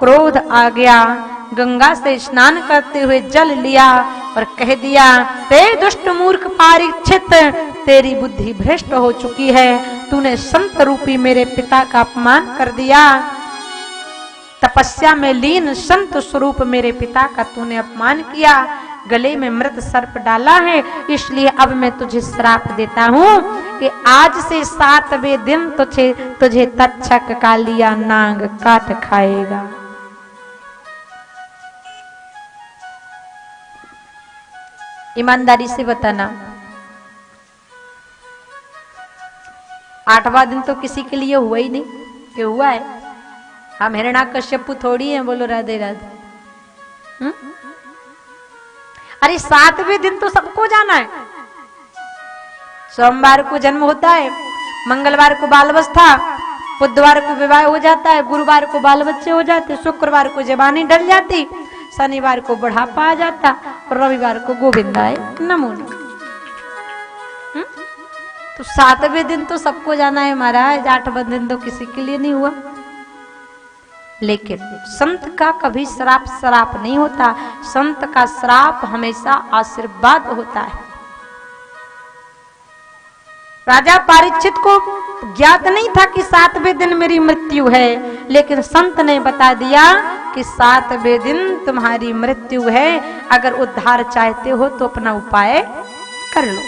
क्रोध आ गया, गंगा से स्नान करते हुए जल लिया और कह दिया, हे दुष्ट मूर्ख परीक्षित, तेरी बुद्धि भ्रष्ट हो चुकी है, तूने संत रूपी मेरे पिता का अपमान कर दिया, तपस्या में लीन संत स्वरूप मेरे पिता का तूने अपमान किया, गले में मृत सर्प डाला है, इसलिए अब मैं तुझे श्राप देता हूं कि आज से 7वें दिन तुझे तक्षक का लिया नाग काट खाएगा। ईमानदारी से बताना, 8वां दिन तो किसी के लिए हुआ ही नहीं कि हुआ है? हम हिरण्याकश्यपु थोड़ी हैं, बोलो राधे राधे। अरे 7वें दिन तो सबको जाना है। सोमवार को जन्म होता है, मंगलवार को बाल अवस्था, बुधवार को विवाह हो जाता है, गुरुवार को बाल बच्चे हो जाते, शुक्रवार को जवानी ढल जाती, शनिवार को बुढ़ापा आ जाता और रविवार को गोविंदाय नमो। तो 7वें दिन तो सबको जाना है महाराज, 8वां दिन तो किसी के लिए नहीं हुआ। लेकिन संत का कभी श्राप नहीं होता, संत का श्राप हमेशा आशीर्वाद होता है। राजा परीक्षित को ज्ञात नहीं था कि 7वें दिन मेरी मृत्यु है, लेकिन संत ने बता दिया कि 7वें दिन तुम्हारी मृत्यु है, अगर उद्धार चाहते हो तो अपना उपाय कर लो।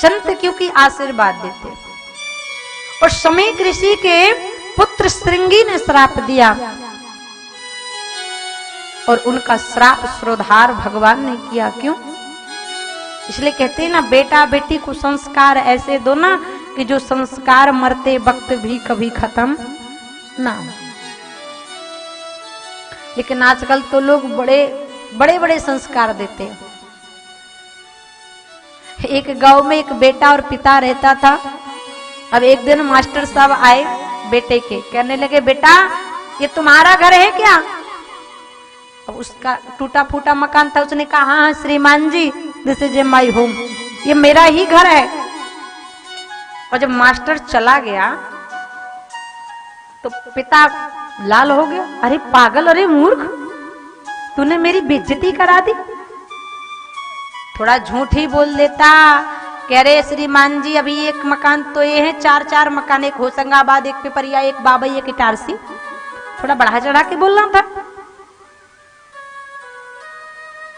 संत क्योंकि आशीर्वाद देते। और समीक ऋषि के पुत्र श्रृंगी ने श्राप दिया और उनका श्राप श्रोधार भगवान ने किया। क्यों? इसलिए कहते हैं ना, बेटा बेटी को संस्कार ऐसे दो ना कि जो संस्कार मरते वक्त भी कभी खत्म ना हो। लेकिन आजकल तो लोग बड़े बड़े संस्कार देते हैं। एक गांव में एक बेटा और पिता रहता था। अब एक दिन मास्टर साहब आए बेटे के, कहने लगे, बेटा ये तुम्हारा घर है क्या? अब उसका टूटा फूटा मकान था। उसने कहा, हाँ श्रीमान जी, दिस इज माई होम, ये मेरा ही घर है। और जब मास्टर चला गया तो पिता लाल हो गया, अरे पागल, अरे मूर्ख, तूने मेरी बेइज्जती करा दी। थोड़ा झूठ ही बोल देता, कह रहे श्रीमान जी अभी एक मकान तो ये है, 4 मकान, एक होशंगाबाद, एक पिपरिया, एक बाबई, एक इटारसी। थोड़ा बढ़ा चढ़ा के बोलना था।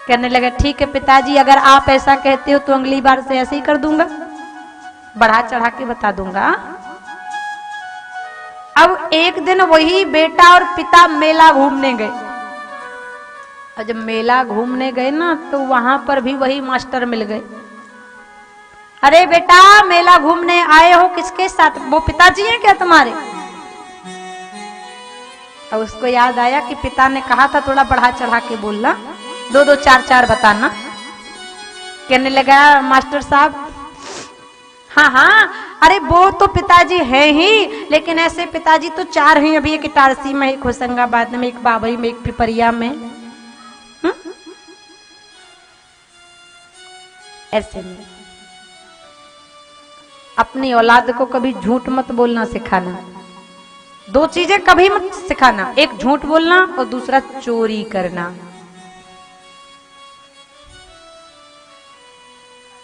कहने लगा, ठीक है पिताजी, अगर आप ऐसा कहते हो तो अगली बार से ऐसे ही कर दूंगा, बढ़ा चढ़ा के बता दूंगा। अब एक दिन वही बेटा और पिता मेला घूमने गए। और जब मेला घूमने गए ना, तो वहां पर भी वही मास्टर मिल गए। अरे बेटा, मेला घूमने आए हो किसके साथ? वो पिताजी हैं क्या तुम्हारे? अब उसको याद आया कि पिता ने कहा था थोड़ा बढ़ा चढ़ा के बोलना, 2-2, 4-4 बताना। कहने लगा मास्टर साहब, हाँ हाँ, अरे वो तो पिताजी है ही, लेकिन ऐसे पिताजी तो 4 हैं अभी, एक इटारसी में, एक होशंगाबाद में, एक बाबई में, एक पिपरिया में। ऐसे में अपनी औलाद को कभी झूठ मत बोलना सिखाना। 2 चीजें कभी मत सिखाना, एक झूठ बोलना और दूसरा चोरी करना।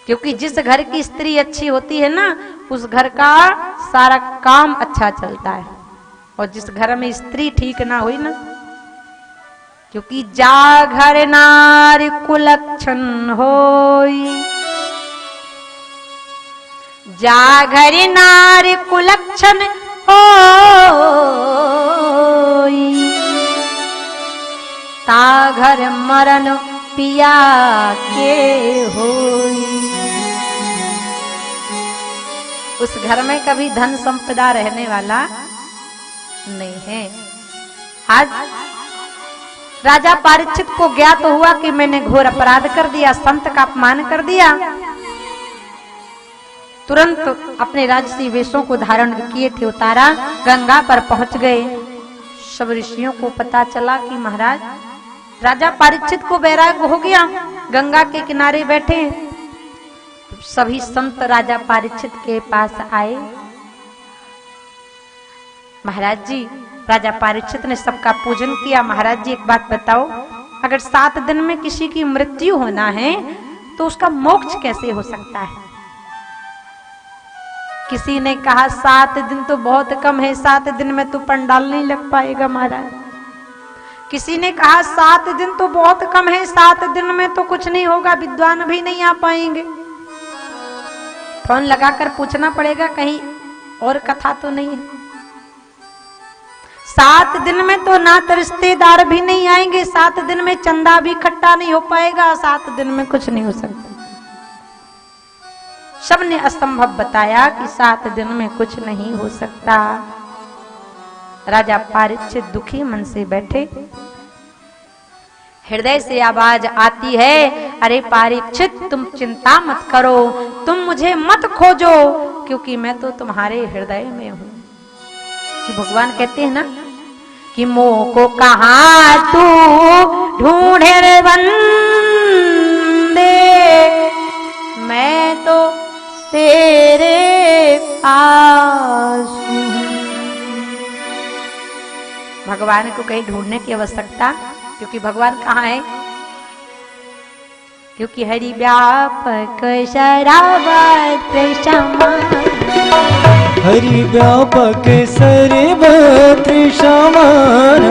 क्योंकि जिस घर की स्त्री अच्छी होती है ना, उस घर का सारा काम अच्छा चलता है। और जिस घर में स्त्री ठीक ना हुई ना, क्योंकि जा घर नारी कुलक्षण होई, जा घर नारी कुलक्षण होई, ता घर मरण पिया के होई। उस घर में कभी धन संपदा रहने वाला नहीं है। आज राजा परीक्षित को ज्ञात हुआ कि मैंने घोर अपराध कर दिया, संत का अपमान कर दिया। तुरंत अपने राजसी वेशों को धारण किए थे, उतारा, गंगा पर पहुंच गए। सब ऋषियों को पता चला कि महाराज राजा परीक्षित को वैराग्य हो गया, गंगा के किनारे बैठे। सभी संत राजा परीक्षित के पास आए। महाराज जी, राजा परीक्षित ने सबका पूजन किया। महाराज जी एक बात बताओ, अगर 7 दिन में किसी की मृत्यु होना है तो उसका मोक्ष कैसे हो सकता है? किसी ने कहा 7 दिन तो बहुत कम है, 7 दिन में तो पंडाल नहीं लग पाएगा महाराज। किसी ने कहा 7 दिन तो बहुत कम है, 7 दिन में तो कुछ नहीं होगा, विद्वान भी नहीं आ पाएंगे। फोन लगाकर पूछना पड़ेगा कहीं और कथा तो नहीं है। 7 दिन में तो ना तो रिश्तेदार भी नहीं आएंगे, 7 दिन में चंदा भी इकट्ठा नहीं हो पाएगा, 7 दिन में कुछ नहीं हो सकता। सबने असंभव बताया कि 7 दिन में कुछ नहीं हो सकता। राजा परीक्षित दुखी मन से बैठे। हृदय से आवाज आती है, अरे परीक्षित तुम चिंता मत करो, तुम मुझे मत खोजो, क्योंकि मैं तो तुम्हारे हृदय में हूं। कि भगवान कहते हैं ना कि मोह को कहां तू ढूंढे रे बंदे, मैं तो तेरे पास हूं। भगवान को कहीं ढूंढने की आवश्यकता, क्योंकि भगवान कहाँ है? क्योंकि हरि व्यापक सर्वत्र समान, हरि व्यापक सर्वत्र समान,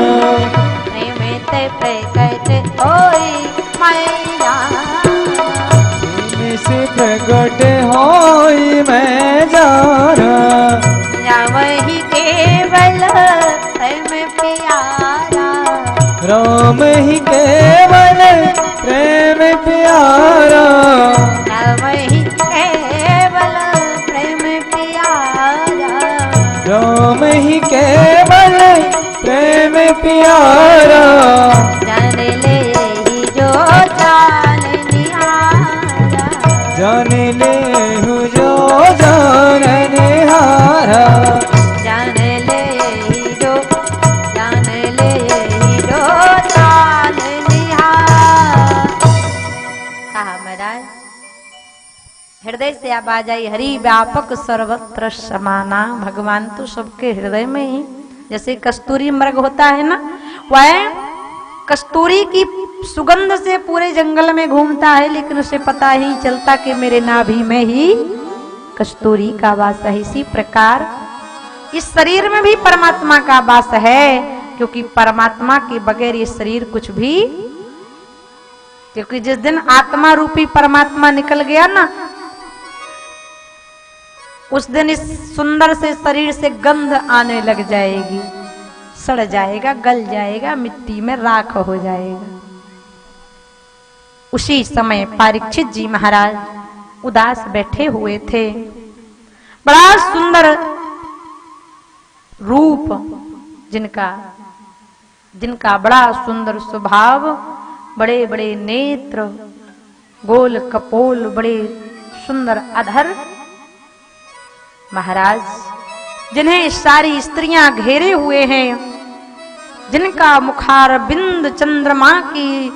प्रेमित प्रकट होई मैया, से प्रकट होई मैं जाना, वही केवल प्रेम प्यारा, राम ही केवल प्रेम प्यारा, वही केवल प्रेम प्यारा, राम ही केवल प्रेम प्यारा, जान ले ही जो जान निहारा, जान ले हूँ जो जान निहारा, जान ले ही जो जान ले ही जो जान निहारा। कहा महाराज, हृदय से आवाज आई, हरि व्यापक सर्वत्र समाना। भगवान तो सबके हृदय में ही, जैसे कस्तूरी मृग होता है ना, वह कस्तूरी की सुगंध से पूरे जंगल में घूमता है, लेकिन उसे पता ही चलता कि मेरे नाभि में ही कस्तूरी का वास है। इसी प्रकार इस शरीर में भी परमात्मा का वास है, क्योंकि परमात्मा के बगैर ये शरीर कुछ भी, क्योंकि जिस दिन आत्मा रूपी परमात्मा निकल गया ना, उस दिन इस सुंदर से शरीर से गंध आने लग जाएगी, सड़ जाएगा, गल जाएगा, मिट्टी में राख हो जाएगा। उसी समय परीक्षित जी महाराज उदास बैठे हुए थे। बड़ा सुंदर रूप जिनका बड़ा सुंदर स्वभाव, बड़े बड़े नेत्र, गोल कपोल, बड़े सुंदर अधर। महाराज जिन्हें सारी स्त्रियां घेरे हुए हैं, जिनका मुखार बिंद चंद्रमा की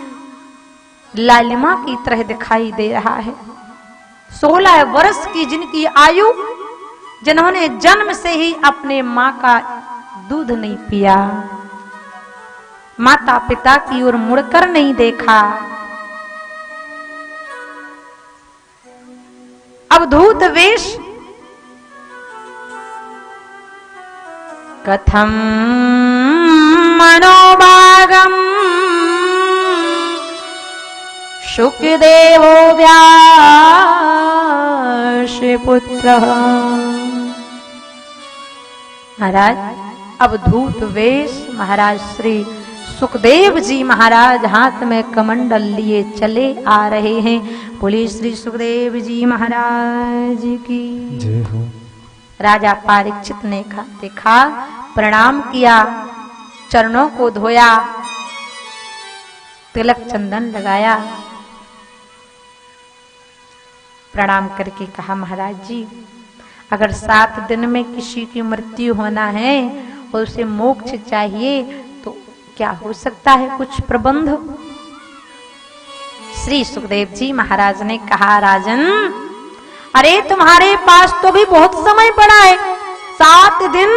लालिमा की तरह दिखाई दे रहा है। 16 वर्ष की जिनकी आयु, जिन्होंने जन्म से ही अपने मां का दूध नहीं पिया, माता पिता की ओर मुड़कर नहीं देखा, अवधूत वेश, कथम मनोभागम शुकदेवो व्यास पुत्र। महाराज अवधूत वेश महाराज श्री सुखदेव जी महाराज हाथ में कमंडल लिए चले आ रहे हैं। बोले श्री सुखदेव जी महाराज की जय हो। राजा परीक्षित ने देखा, प्रणाम किया, चरणों को धोया, तिलक चंदन लगाया, प्रणाम करके कहा, महाराज जी अगर 7 दिन में किसी की मृत्यु होना है और उसे मोक्ष चाहिए तो क्या हो सकता है, कुछ प्रबंध। श्री सुखदेव जी महाराज ने कहा, राजन अरे तुम्हारे पास तो भी बहुत समय पड़ा है, 7 दिन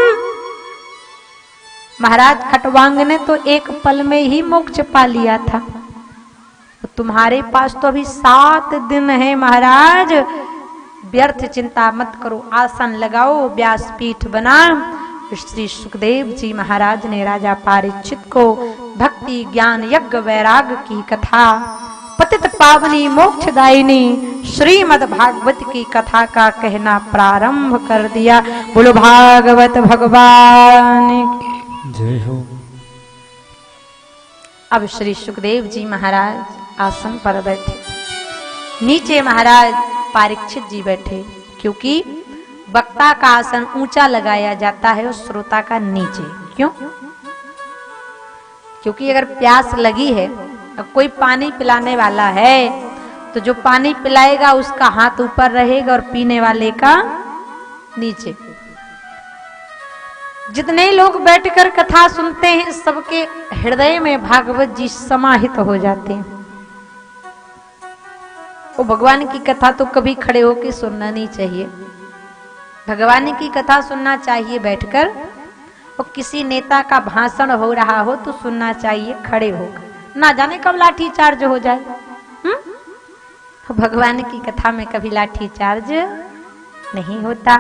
महाराज खटवांग ने तो एक पल में ही मोक्ष पा लिया था, तो तुम्हारे पास तो अभी 7 दिन है महाराज। व्यर्थ चिंता मत करो, आसन लगाओ, व्यासपीठ बना। श्री सुखदेव जी महाराज ने राजा परीक्षित को भक्ति ज्ञान यज्ञ वैराग की कथा, पतित पावनी मोक्षदायिनी श्रीमद् भागवत की कथा का कहना प्रारंभ कर दिया। बोलो भागवत भगवान की जय हो। अब श्री सुखदेव जी महाराज आसन पर बैठे, नीचे महाराज परीक्षित जी बैठे, क्योंकि वक्ता का आसन ऊंचा लगाया जाता है और श्रोता का नीचे। क्यों? क्योंकि अगर प्यास लगी है, कोई पानी पिलाने वाला है, तो जो पानी पिलाएगा उसका हाथ ऊपर रहेगा और पीने वाले का नीचे। जितने लोग बैठकर कथा सुनते हैं, सबके हृदय में भागवत जी समाहित हो जाते हैं। वो भगवान की कथा तो कभी खड़े होकर सुनना नहीं चाहिए। भगवान की कथा सुनना चाहिए बैठकर, और किसी नेता का भाषण हो रहा हो तो सुनना चाहिए खड़े होकर। ना जाने कब लाठी चार्ज हो जाए। भगवान की कथा में कभी लाठी चार्ज नहीं होता।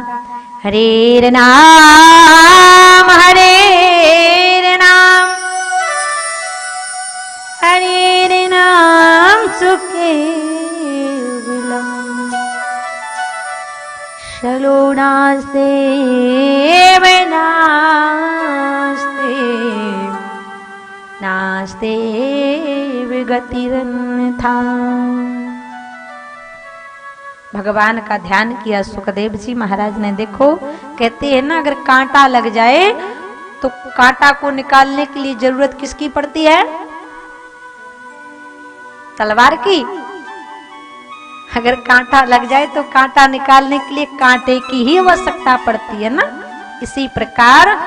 हरे नाम हरे नाम हरे नाम सुखे चलो नास्ते नास्ते विगतिरन्यथा। भगवान का ध्यान किया सुखदेव जी महाराज ने। देखो, कहते हैं ना, अगर कांटा लग जाए तो कांटा को निकालने के लिए जरूरत किसकी पड़ती है? तलवार की। अगर कांटा लग जाए तो कांटा निकालने के लिए कांटे की ही आवश्यकता पड़ती है ना। इसी प्रकार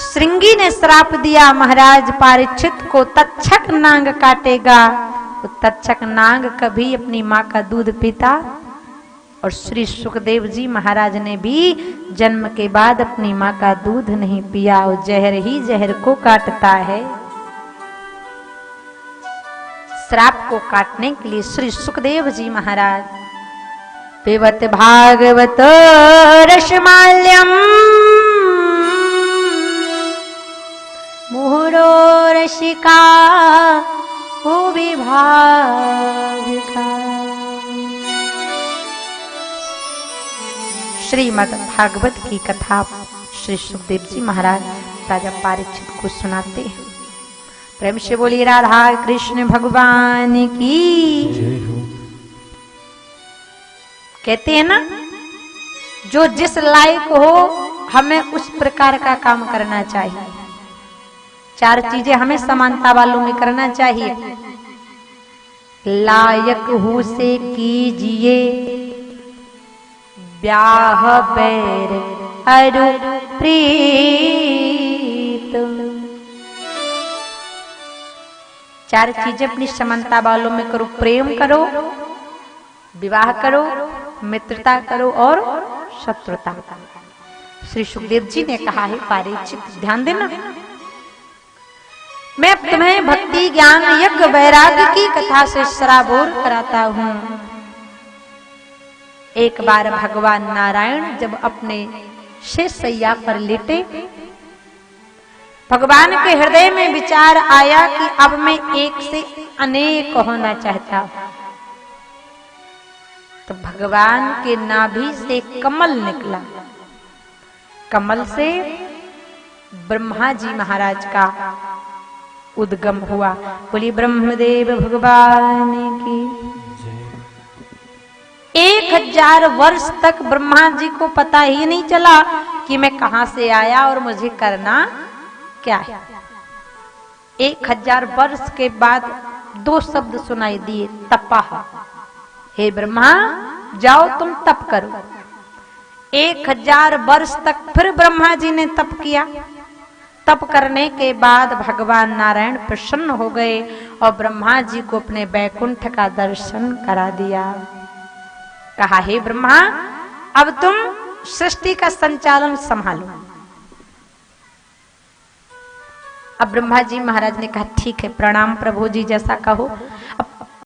श्रृंगी ने श्राप दिया महाराज परीक्षित को, तक्षक नाग काटेगा। तो तक्षक नाग कभी अपनी माँ का दूध पीता, और श्री सुखदेव जी महाराज ने भी जन्म के बाद अपनी माँ का दूध नहीं पिया, और जहर ही जहर को काटता है। श्राप को काटने के लिए श्री सुखदेव जी महाराज पिबत भागवत रसमाल्यम मुहुरो रसिका भुवि भाविका। श्रीमद् भागवत की कथा श्री सुखदेव जी महाराज राजा परीक्षित को सुनाते हैं। प्रेम से बोलिए राधा कृष्ण भगवान की। जय हो। कहते हैं ना, जो जिस लायक हो हमें उस प्रकार का काम करना चाहिए। 4 चीजें हमें समानता वालों में करना चाहिए। लायक हो से कीजिए ब्याह बैर अरु प्रीत। 4 चीजें अपनी समानता वालों में करो। प्रेम करो, विवाह करो, मित्रता करो और शत्रुता। श्री सुखदेव जी ने कहा है परीक्षित ध्यान देना, मैं तुम्हें भक्ति ज्ञान यज्ञ वैराग्य की कथा से सराबोर कराता हूं। एक बार भगवान नारायण जब अपने शेष सैया पर लेटे, भगवान के हृदय में विचार आया कि अब मैं एक से अनेक होना चाहता हूं। तो भगवान के नाभि से कमल निकला, कमल से ब्रह्मा जी महाराज का उद्गम हुआ। बोली ब्रह्मदेव भगवान की। 1000 वर्ष तक ब्रह्मा जी को पता ही नहीं चला कि मैं कहां से आया और मुझे करना क्या है। 1000 वर्ष के बाद 2 शब्द सुनाई दिए, तपः। हे ब्रह्मा, जाओ तुम तप करो। 1000 वर्ष तक फिर ब्रह्मा जी ने तप किया। तप करने के बाद भगवान नारायण प्रसन्न हो गए और ब्रह्मा जी को अपने बैकुंठ का दर्शन करा दिया। कहा, हे ब्रह्मा, अब तुम सृष्टि का संचालन संभालो। अब ब्रह्मा जी महाराज ने कहा ठीक है, प्रणाम प्रभु जी, जैसा कहो।